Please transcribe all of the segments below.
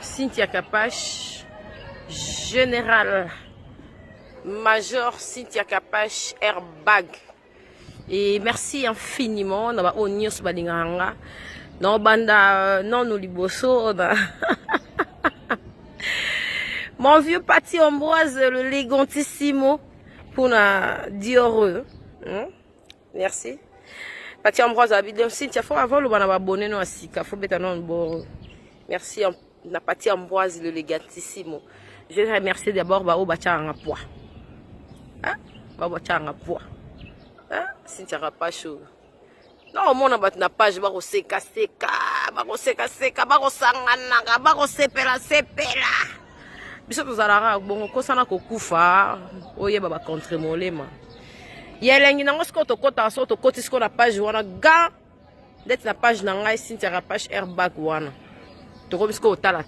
Cynthia Capache, Général Major Cynthia Capache, Airbag. Et merci infiniment. Non, banda, non, nous liboso. Mon vieux Pati Ambroise, le légantissimo, pour na dire heureux. Merci. Pati Ambroise, Cynthia, faut avoir le bon abonné, non, asika, faut bêta non, bon. Merci, na Pati Ambroise, le légantissimo. Je remercie d'abord, au bacha en poids. Hein? Bacha en poids. Hein? Cynthia Capache. Non, mon abat na page, bako seka, bako sangana, bako sepela. Biso tozalaka bongo kosana kokufa oye baba contre molema yelengi nango siko tokota so tokoti siko na page wana ga ndeti na page na ngai Cynthia Capache Airbag wana tokobi siko tala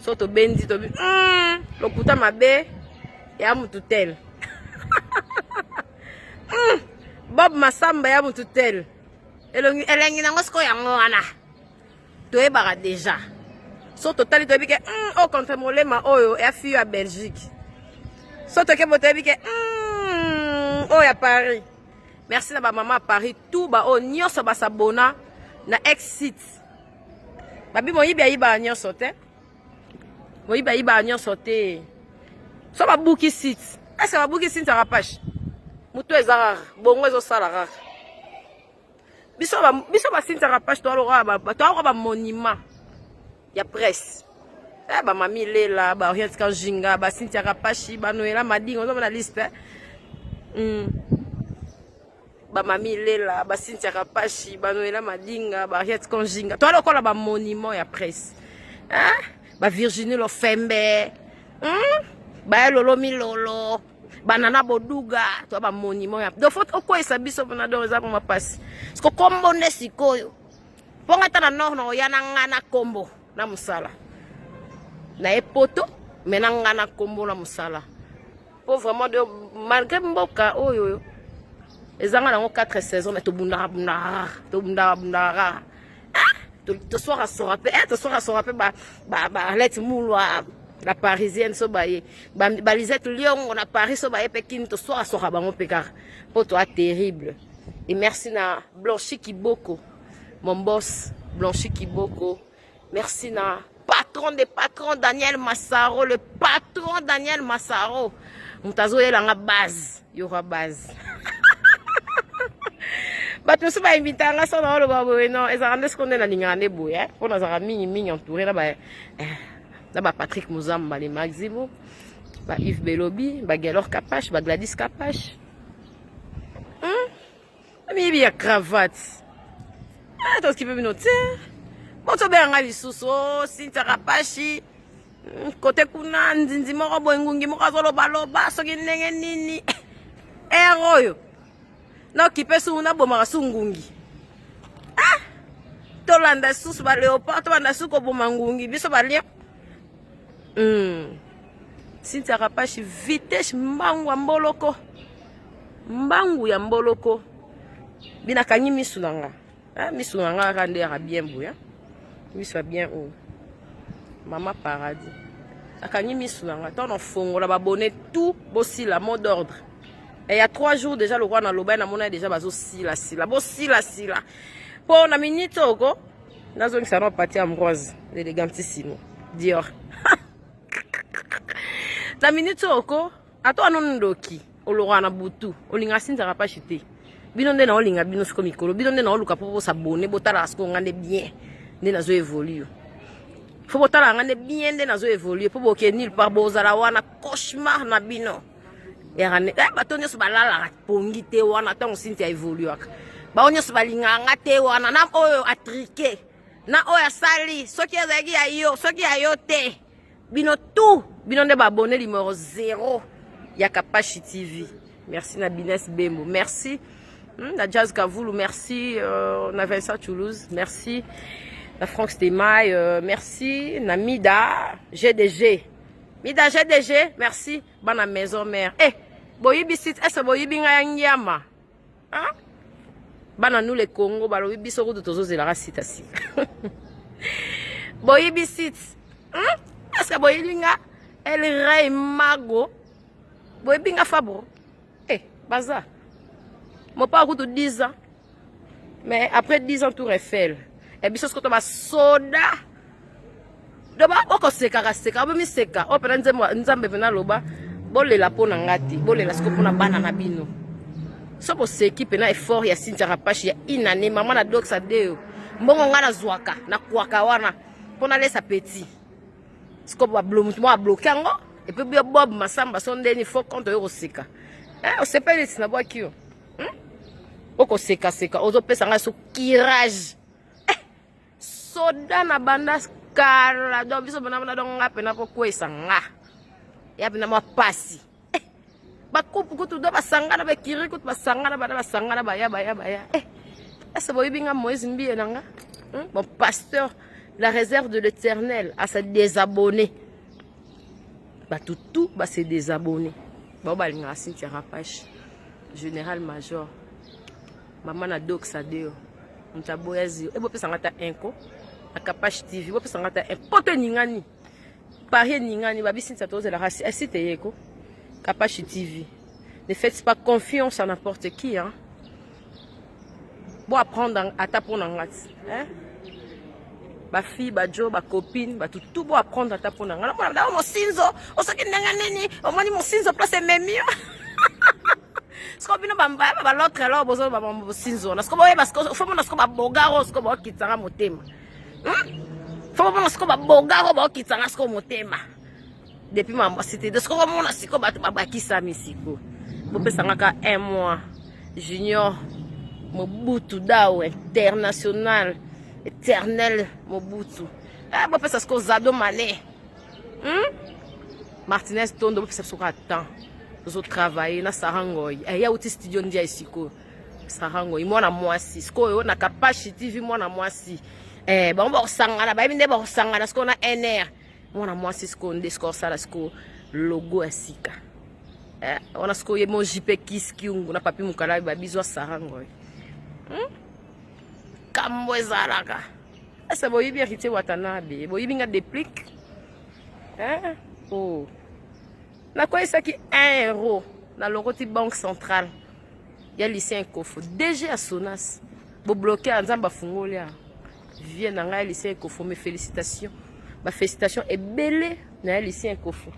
so to bendi to lokuta mabe ya mutu tel Bob Masamba ya mutu tel elengi nango siko yango wana toyebaka deja. So total to bike au contre molema oyo ya fille à Belgique. So to ke bote bike oh ya Paris. Merci na ba maman à Paris tout ba o nyonso ba sabona na exit. Babi mo yiba yiba nyonso te. Mo yiba nyonso te. So ba booki site. Est-ce que ba booki site Cynthia Capache? Muto ezara bongo ezo sala rare. Biso ba Cynthia Capache to ba monument. Ya presse. Ba mami lela, ba Oriente Kanjinga, ba Cynthia Capache, ba Noela Madingo, on a la liste. Ba mami lela, ba Cynthia Capache, ba Noela Madinga, ba Oriente Kanjinga. Toi là quoi ba monument ya presse. Ba Virginie Lofembe. Ba Lolo Milolo, ba Nana Boduga, toi ba monument ya. Do faut okwa esabiso na do za pour ma passe. Parce que kombo nesikoyo. Ponga tana no yana ngana kombo. Na musala na epoto menanga na kombo na musala pour vraiment de malgré mboka oyo ezanga nango 4 saisons mais to bunda to soir à sorape ba let mulwa la parisienne so baye ba Lisette Lyon on a Paris so baye Pekin to soir à sora bango pekar poto a terrible. Et merci na Blanchi Kiboko mon boss Blanchi Kiboko. Merci na patron des patrons Daniel Massaro, le patron Daniel Massaro. Mutazo yelanga base, yora base. But nous sommes invités à la salle de l'eau, non, et ça rend ce qu'on est dans l'ingane bouille, hein. On a un mini entouré là-bas. Là-bas, Patrick Mouzamba, les Maximo, Yves Belobi, Galor Capache, Gladys Capache. Mais il y a cravate. Attends, ce qui peut me noter. Bon, tu bien nga lisuso Cynthia Capache côté kuna nzinzi moko boengungi moko zoloba soki ndenge nini eroyo na kipesu una boma sungungi tolanda susu ba leopard to banda suko boma ngungi biso ba lia Cynthia Capache vitesse mbangu ya mboloko bina kanyi misunanga misunanga rande ya bien bouya. Oui, ça bien où Maman Paradis. Akani misunanga. Ton fongo la babonné tout bossi la mot d'ordre. Et il y a 3 jours déjà le roi na loba na mona déjà bazo sila. Bossi la. Pour na minute oko nazo ngisa no Pati Ambroise, l'élégantissimo. Dior. Na minute oko ato anondoki olora na butu olinga Cynthia Capache te. Binonde na olinga bino siko mikolo. Binonde na oluka popo sabone botala asko ngane bien. Nde nazo évoluer. Faut botala ngane bien nde nazo évoluer pour boke nil par bozala wana cauchemar na bino. Erane batonyo so balala pongi te wana tant Cynthia évoluer. Ba onyo so balinga ngate wana na oyo atrike. Na oyo sali soki ezaki ayo, soki ayo te. Bino tout, bino nde ba abonné numéro 0 ya Capache TV. Merci na Bines Bembo. Merci. Na Jazz Kavoulou, merci. Na Vincent Toulouse, merci. La Franck Stemaille, merci. Na Mida, GDG. Mida GDG, merci. Bana maison mère. Eh, boyibi site, est-ce boyibi nga nyama? Hein? Bana nous les Congo, balobi biso ko tozo zela site asi. boyibi sit est-ce que boyilinga El Rey Mago boyibinga Fabro baza mon pas coûte 10 ans mais après 10 ans Tour Eiffel et biso ko to ba soda do ba oko seka ba mi seka o pena nzambe pena loba bolela pona ngati bolela siko pona bana na bino so bo seki pena effort ya Cynthia Rapache ya inane mama na Doxa Deo mbongo ngana zwaka na kwaka wana pona lesa petit siko ba bloquer ngo et puis Bob Masamba sondeni faut compte yo seka o sepeli na bwa kio oko seka ozo pesa nga so kirage soda na banda kala do biso bana do ngape na pokwesa nga ya bina mapasi ba coupe kutu do basangana ba kiri kutu basangana bana basangana ba ya ese boyibinga Moïse Mbie nanga mon pasteur la réserve de l'Éternel à se désabonner ba tout ba se désabonner ba balinga Cynthia Rapache général major maman na Doxa Deo mtaboyazi ebo pesa ngata enko akapash TV bo pesa ngata poto ningani pari ningani babi Cynthia toze la race site yeko Kapash TV ne faites pas confiance à n'importe qui hein bon apprendre à taper en ngati hein ba fille ba jo ba copine ba tout bon apprendre à taper en ngati na mo sinzo osoki ndanga nini omoni mo sinzo place memio Sko bino bamba ba l'autre alors bozo ba sinzo na sko boye parce que faut mona sko ba bogaro sko ba kitanga motema faut mona sko ba bogaro ba kitanga sko motema depuis ma cité de sko mona siko ba bakisa misiko bo pesa ngaka 1 mois junior Mobutu Dao international éternel Mobutu bo pesa sko Zado Mané Martinez Tondo bo pesa sko attend zo travailler na Sarangoy ya uti studio ndia isiko Sarangoy mwana mwasi sko yo na Kapash TV mwana mwasi ba mbo sangana ba binde ba sangana sko na NR mwana mwasi sko nde sko sala sko logo asika ona sko ye mo JP kiskiungu na papi mukala ba bizwa Sarangoy kambo zalaka asa boyibi hérité watanabe boyibi nga déplique oh na quoi ça qui 1 euro dans le banque centrale il y a lycée Kofo DG à Sonas bo bloquer nzamba fungolia vient na ngai lycée Kofo mes félicitations ma félicitation est belle na lycée Kofo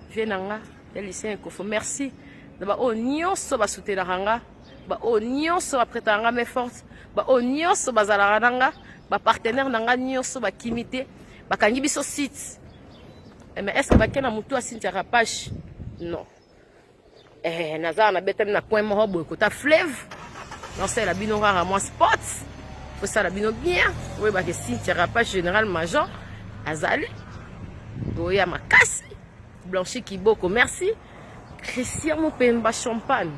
vient na ngai lycée Kofo merci ba o nyonso ba soutenir nga ba o nyonso ba prétanga mais forte ba o nyonso ba zala nga ba partenaire na nga nyonso ba kimité ba kangi biso site. Mais est-ce que bakena mutu a Cynthia Rapache? Non. Naza na beta na point mo hobo ko ta fleuve. Non c'est la bino rare moi spot. Faut ça la bino bien. Oui ba que Cynthia Rapache général major azali. Boya makasi. Blanchi Kiboko merci. Christian Mopemba champagne.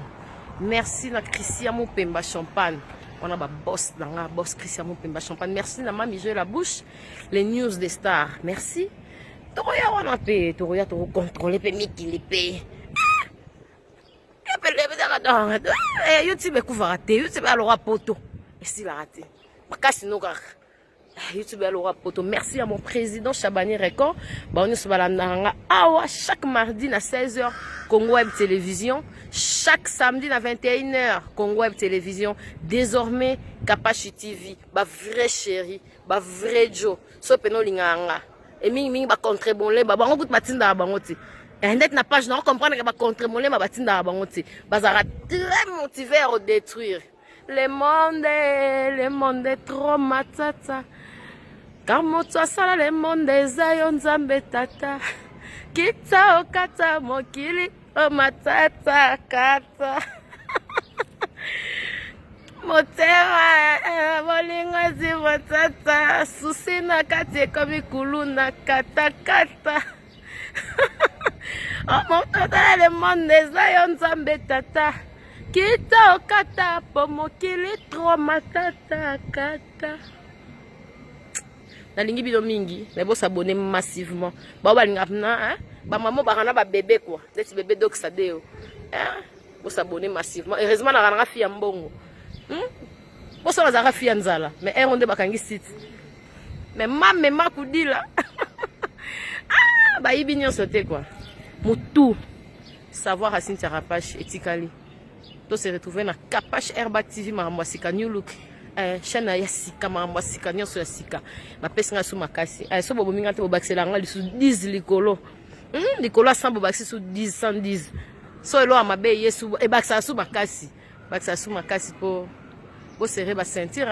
Merci na Christian Mopemba champagne. On a ba boss dans boss Christian Mopemba champagne. Merci na mami Joël la bouche. Les news des stars. Merci. Toroya wana pe, toroya toro contrôler pe miki li pe. YouTube couvre te, YouTube alors poto. Et si la raté. Makasi no kaka. YouTube alors poto. Merci à mon président Chabani Record. Ba on se balanda awa chaque mardi à 16h Congo Web Télévision, chaque samedi à 21h Congo Web Télévision. Désormais Kapash TV, ba vrai chéri, ba vrai Joe. So peno linganga. Et mingi ba contrebonler ba bango batinda bango ti et net na page na comprendre que ba contrebonler ba batinda bango ti bazara très motivé à détruire le monde est trop matata car moto asala le monde ezayo nzambe tata kita okata mokili o matata kata motema bolingo zi matata susi na kati ekomi kuluna katakata motata le monde eza yo nzambe tata kita okata po mokili tro matata kata nalingi bino mingi mais bo s'abonner massivement ba balinga na ba maman ba kana ba bébé quoi des bébé Doxa Deo bo s'abonner massivement heureusement na kana fille mbongo Boso bazaka fia nzala mais on de bakangi site mais ma kudila ah ba yibi nyonso te quoi mutu savoir Racine Tarapache etikali to se retrouver na Kapache Herba TV makambo sika New Look chaîne ya sika makambo sika nyonso ya sika ba pesa nga su makasi so bobo minga te bobakisela nga lisu 10 likolo likolo 100 bobakisi su 10 110 so elo amabe yesu e bakisa su makasi po bo serrer ba sentir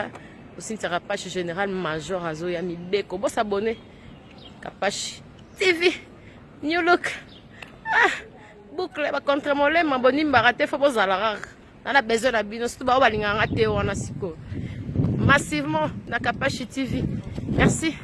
aussi Tarapache général major azo ya mibeko bo s'abonner Kapache TV New Look boucle ba contre molé ma boni mbarate fo bozala rare on a besoin de bino surtout ba balinga ngate wana siko massivement na Kapache TV merci.